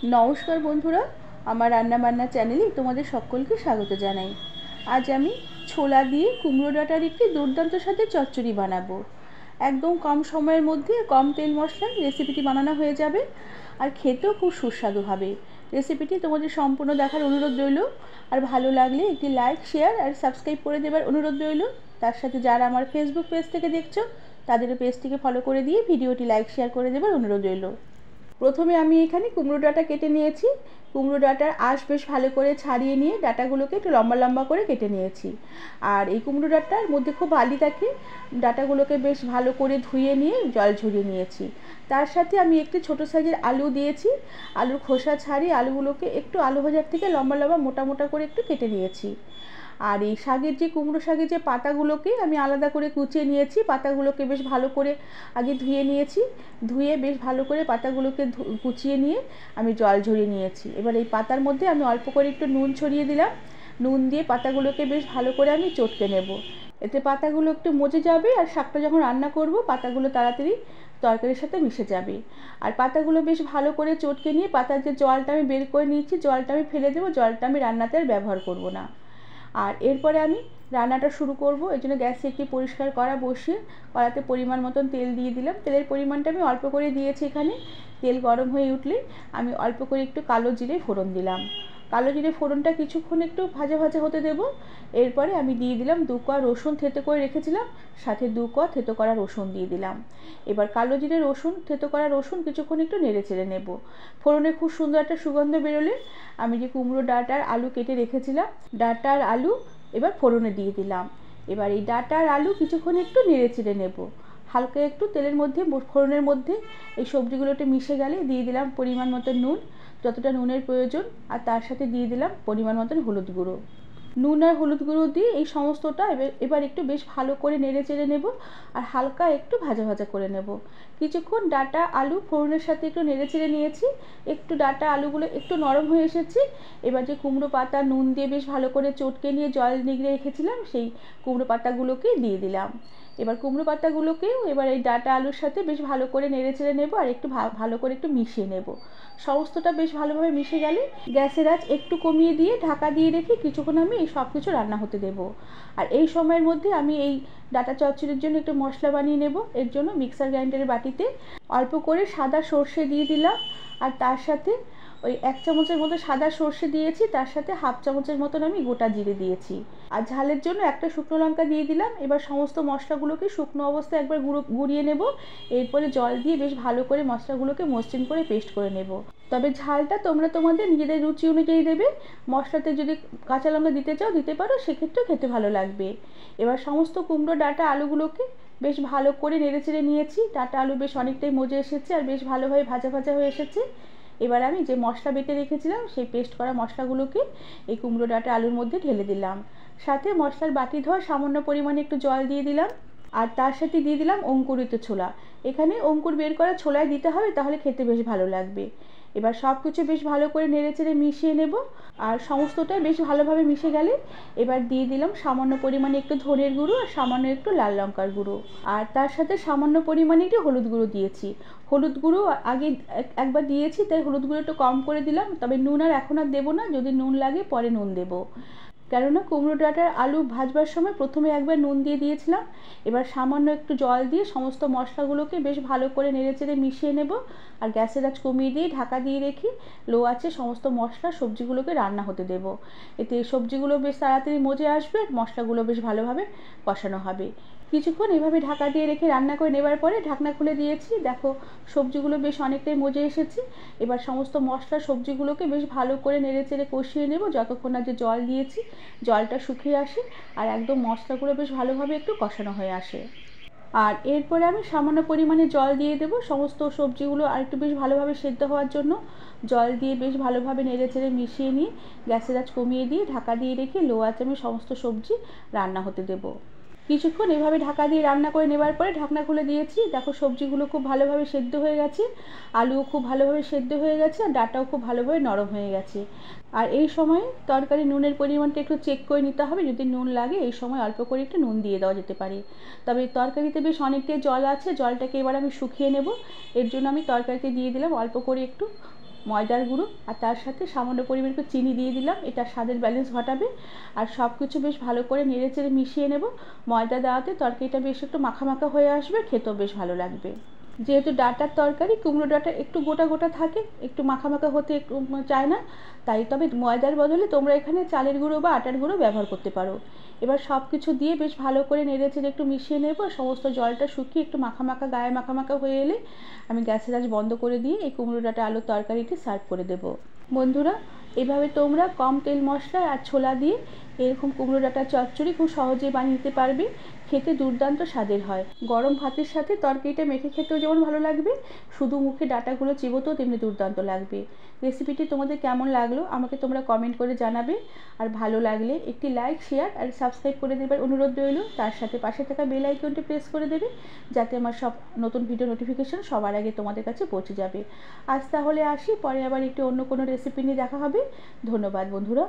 নমস্কার বন্ধুরা, আমার রান্নাবান্না চ্যানেলে তোমাদের সকলকে স্বাগত জানাই। আজ আমি ছোলা দিয়ে কুমড়ো ডাঁটার একটি দুর্দান্ত স্বাদের চচ্চড়ি বানাবো। একদম কম সময়ের মধ্যে কম তেল মশলায় রেসিপিটি বানানো হয়ে যাবে, আর খেতেও খুব সুস্বাদু হবে। রেসিপিটি তোমাদের সম্পূর্ণ দেখার অনুরোধ রইল, আর ভালো লাগলে একটি লাইক, শেয়ার আর সাবস্ক্রাইব করে দেবার অনুরোধ রইল। তার সাথে যারা আমার ফেসবুক পেজ থেকে দেখছো তাদেরও পেজটিকে ফলো করে দিয়ে ভিডিওটি লাইক, শেয়ার করে দেবার অনুরোধ রইল। প্রথমে আমি এখানে কুমড়ো ডাঁটা কেটে নিয়েছি। কুমড়ো ডাঁটার আঁশ বেশ ভালো করে ছাড়িয়ে নিয়ে ডাঁটাগুলোকে একটু লম্বা লম্বা করে কেটে নিয়েছি। আর এই কুমড়ো ডাঁটার মধ্যে খুব বালি থাকে, ডাঁটাগুলোকে বেশ ভালো করে ধুয়ে নিয়ে জল ঝরিয়ে নিয়েছি। তার সাথে আমি একটি ছোটো সাইজের আলু দিয়েছি। আলুর খোসা ছাড়িয়ে আলুগুলোকে একটু আলু ভাজার থেকে লম্বা লম্বা মোটা মোটা করে একটু কেটে নিয়েছি। আর এই শাকের যে কুমড়ো শাকের যে পাতাগুলোকে আমি আলাদা করে কুচিয়ে নিয়েছি। পাতাগুলোকে বেশ ভালো করে আগে ধুয়ে নিয়েছি। ধুয়ে বেশ ভালো করে পাতাগুলোকে কুচিয়ে নিয়ে আমি জল ঝরিয়ে নিয়েছি। এবার এই পাতার মধ্যে আমি অল্প করে একটু নুন ছড়িয়ে দিলাম। নুন দিয়ে পাতাগুলোকে বেশ ভালো করে আমি চটকে নেব। এতে পাতাগুলো একটু মজে যাবে, আর শাকটা যখন রান্না করব পাতাগুলো তাড়াতাড়ি তরকারির সাথে মিশে যাবে। আর পাতাগুলো বেশ ভালো করে চটকে নিয়ে পাতার যে জলটা আমি বের করে নিয়েছি, জলটা আমি ফেলে দেবো। জলটা আমি রান্নাতে আর ব্যবহার করব না। আর এরপরে আমি রান্নাটা শুরু করব। এই জন্য গ্যাসে একটি পরিষ্কার কড়া বসিয়ে কড়াতে পরিমাণ মতন তেল দিয়ে দিলাম। তেলের পরিমাণটা আমি অল্প করে দিয়েছি এখানে। তেল গরম হয়ে উঠলে আমি অল্প করে একটু কালো জিরে ফোড়ন দিলাম। কালো জিরে ফোড়নটা কিছুক্ষণ একটু ভাজা ভাজা হতে দেব। এরপরে আমি দিয়ে দিলাম 2 কোয়া রসুন থেতো করে রেখেছিলাম, সাথে 2 কোয়া থেতো করা রসুন দিয়ে দিলাম। এবার কালো জিরে রসুন থেতো করা রসুন কিছুক্ষণ একটু নেড়ে চেড়ে নেব। ফোড়নে খুব সুন্দর একটা সুগন্ধ বেরোলে আমি যে কুমড়ো ডাঁটার আলু কেটে রেখেছিলাম, ডাঁটার আলু এবার ফোড়নে দিয়ে দিলাম। এবার এই ডাঁটার আলু কিছুক্ষণ একটু নেড়ে চেড়ে নেব। হালকা একটু তেলের মধ্যে ফোড়নের মধ্যে এই সবজিগুলোতে মিশে গেলে দিয়ে দিলাম পরিমাণ মতো নুন, যতটা নুনের প্রয়োজন। আর তার সাথে দিয়ে দিলাম পরিমাণ মতন হলুদ গুঁড়ো। নুন আর হলুদ গুঁড়ো দিয়ে এই সমস্তটা এবার একটু বেশ ভালো করে নেড়ে চেড়ে নেব, আর হালকা একটু ভাজা ভাজা করে নেব। কিছুক্ষণ ডাঁটা আলু ফোড়নের সাথে একটু নেড়ে চেড়ে নিয়েছি। একটু ডাঁটা আলুগুলো একটু নরম হয়ে এসেছে। এবার যে কুমড়ো পাতা নুন দিয়ে বেশ ভালো করে চটকে নিয়ে জল নিগড়ে রেখেছিলাম, সেই কুমড়ো পাতাগুলোকে দিয়ে দিলাম। এবার কুমড়ো পাতাগুলোকেও এবার এই ডাঁটা আলুর সাথে বেশ ভালো করে নেড়ে চেড়ে নেব, আর একটু ভালো করে একটু মিশিয়ে নেব। সমস্তটা বেশ ভালোভাবে মিশে গেলে গ্যাসের আঁচ একটু কমিয়ে দিয়ে ঢাকা দিয়ে রেখে কিছুক্ষণ আমি এই সব কিছু রান্না হতে দেব। আর এই সময়ের মধ্যে আমি এই ডাঁটা চচ্চড়ির জন্য একটু মশলা বানিয়ে নেব। এর জন্য মিক্সার গ্রাইন্ডারের বাটিতে অল্প করে সাদা সর্ষে দিয়ে দিলাম, আর তার সাথে ওই 1 চামচের মতো সাদা সর্ষে দিয়েছি। তার সাথে 1/2 চামচের মতন আমি গোটা জিরে দিয়েছি। আর ঝালের জন্য একটা শুকনো লঙ্কা দিয়ে দিলাম। এবার সমস্ত মশলাগুলোকে শুকনো অবস্থায় একবার গুঁড়িয়ে নেব। এরপরে জল দিয়ে বেশ ভালো করে মশলাগুলোকে মসৃণ করে পেস্ট করে নেব। তবে ঝালটা তোমরা তোমাদের নিজেদের রুচি অনুযায়ী দেবে। মশলাতে যদি কাঁচা লঙ্কা দিতে চাও দিতে পারো, সেক্ষেত্রেও খেতে ভালো লাগবে। এবার সমস্ত কুমড়ো ডাঁটা আলুগুলোকে বেশ ভালো করে নেড়ে চেড়ে নিয়েছি। ডাঁটা আলু বেশ অনেকটাই মজে এসেছে, আর বেশ ভালোভাবে ভাজা ভাজা হয়ে এসেছে। এবার আমি যে মশলা বেটে রেখেছিলাম সেই পেস্ট করা মশলাগুলোকে এই কুমড়ো ডাঁটা আলুর মধ্যে ঢেলে দিলাম। সাথে মশলার বাটি ধোয়া সামান্য পরিমাণে একটু জল দিয়ে দিলাম। আর তার সাথে দিয়ে দিলাম অঙ্কুরিত ছোলা। এখানে অঙ্কুর বের করা ছোলাই দিতে হবে, তাহলে খেতে বেশ ভালো লাগবে। এবার সব কিছু বেশ ভালো করে নেড়ে চেড়ে মিশিয়ে নেব। আর সমস্তটাই বেশ ভালোভাবে মিশে গেলে এবার দিয়ে দিলাম সামান্য পরিমাণে একটু ধনের গুঁড়ো, আর সামান্য একটু লাল লঙ্কার গুঁড়ো। আর তার সাথে সামান্য পরিমাণে একটু হলুদ গুঁড়ো দিয়েছি। হলুদ গুঁড়ো আগে একবার দিয়েছি, তাই হলুদ গুঁড়ো একটু কম করে দিলাম। তবে নুন আর এখন আর দেবো না, যদি নুন লাগে পরে নুন দেবো। কেননা কুমড়ো ডাঁটার আলু ভাজবার সময় প্রথমে একবার নুন দিয়ে দিয়েছিলাম। এবার সামান্য একটু জল দিয়ে সমস্ত মশলাগুলোকে বেশ ভালো করে নেড়ে চেড়ে মিশিয়ে নেব। আর গ্যাসের আঁচ কমিয়ে দিয়ে ঢাকা দিয়ে রেখে লো আঁচে সমস্ত মশলা সবজিগুলোকে রান্না হতে দেব। এতে সবজিগুলো বেশ তাড়াতাড়ি মজে আসবে, আর মশলাগুলো বেশ ভালোভাবে কষানো হবে। কিছুক্ষণ এভাবে ঢাকা দিয়ে রেখে রান্না করে নেবার পরে ঢাকনা খুলে দিয়েছি। দেখো সবজিগুলো বেশ অনেকটাই মজে এসেছে। এবার সমস্ত মশলা সবজিগুলোকে বেশ ভালো করে নেড়ে চেড়ে কষিয়ে নেব, যতক্ষণ না যে জল দিয়েছি জলটা শুকিয়ে আসে, আর একদম মশলাগুলো বেশ ভালোভাবে একটু কষানো হয়ে আসে। আর এরপরে আমি সামান্য পরিমাণে জল দিয়ে দেবো সমস্ত সবজিগুলো আর একটু বেশ ভালোভাবে সেদ্ধ হওয়ার জন্য। জল দিয়ে বেশ ভালোভাবে নেড়ে চেড়ে মিশিয়ে নিয়ে গ্যাসের আঁচ কমিয়ে দিয়ে ঢাকা দিয়ে রেখে লো আঁচে আমি সমস্ত সবজি রান্না হতে দেবো। কিছুক্ষণ এভাবে ঢাকা দিয়ে রান্না করে নেবার পরে ঢাকনা খুলে দিয়েছি। দেখো সবজিগুলো খুব ভালোভাবে সেদ্ধ হয়ে গেছে, আলুও খুব ভালোভাবে সেদ্ধ হয়ে গেছে, আর ডাঁটাও খুব ভালোভাবে নরম হয়ে গেছে। আর এই সময় তরকারি নুনের পরিমাণটা একটু চেক করে নিতে হবে। যদি নুন লাগে এই সময় অল্প করে একটু নুন দিয়ে দেওয়া যেতে পারে। তবে তরকারিতে বেশ অনেকটাই জল আছে, জলটাকে এবার আমি শুকিয়ে নেব। এর জন্য আমি তরকারিতে দিয়ে দিলাম অল্প করে একটু ময়দার গুঁড়ো আর তার সাথে সামান্য পরিমাণ একটু চিনি দিয়ে দিলাম, এটা স্বাদের ব্যালেন্স ঘটাবে। আর সব কিছু বেশ ভালো করে নেড়ে চেড়ে মিশিয়ে নেব। ময়দা দেওয়াতে তরকারিটা বেশ একটু মাখা মাখা হয়ে আসবে, খেতেও বেশ ভালো লাগবে। যেহেতু ডাঁটার তরকারি, কুমড়ো ডাঁটা একটু গোটা গোটা থাকে, একটু মাখা মাখা হতে একটু চায় না, তাই তবে ময়দার বদলে তোমরা এখানে চালের গুঁড়ো বা আটার গুঁড়ো ব্যবহার করতে পারো। এবার সব কিছু দিয়ে বেশ ভালো করে নেড়ে চেড়ে একটু মিশিয়ে নেব। সমস্ত জলটা শুকিয়ে একটু মাখা মাখা গায়ে মাখা মাখা হয়ে এলে আমি গ্যাসের আঁচ বন্ধ করে দিয়ে এই কুমড়ো ডাঁটা আলুর তরকারিটি সার্ভ করে দেব। বন্ধুরা, এভাবে তোমরা কম তেল মশলা আর ছোলা দিয়ে এরকম কুমড়ো ডাঁটার চচ্চড়ি খুব সহজেই বানিয়ে নিতে পারবে। খেতে দুর্দান্ত স্বাদের হয়। গরম ভাতের সাথে তরকারিটা মেখে খেতেও যেমন ভালো লাগবে, শুধু মুখে ডাঁটাগুলো চিবোতেও তেমনি দুর্দান্ত লাগবে। রেসিপিটি তোমাদের কেমন লাগলো আমাকে তোমরা কমেন্ট করে জানাবে। আর ভালো লাগলে একটি লাইক, শেয়ার আর সাবস্ক্রাইব করে দেবার অনুরোধ রইল। তার সাথে পাশে থাকা বেল আইকনটি প্রেস করে দেবে, যাতে আমার সব নতুন ভিডিও নোটিফিকেশন সবার আগে তোমাদের কাছে পৌঁছে যাবে। আজ তাহলে আসি, পরে আবার একটু অন্য কোনো রেসিপি নিয়ে দেখা হবে। ধন্যবাদ বন্ধুরা।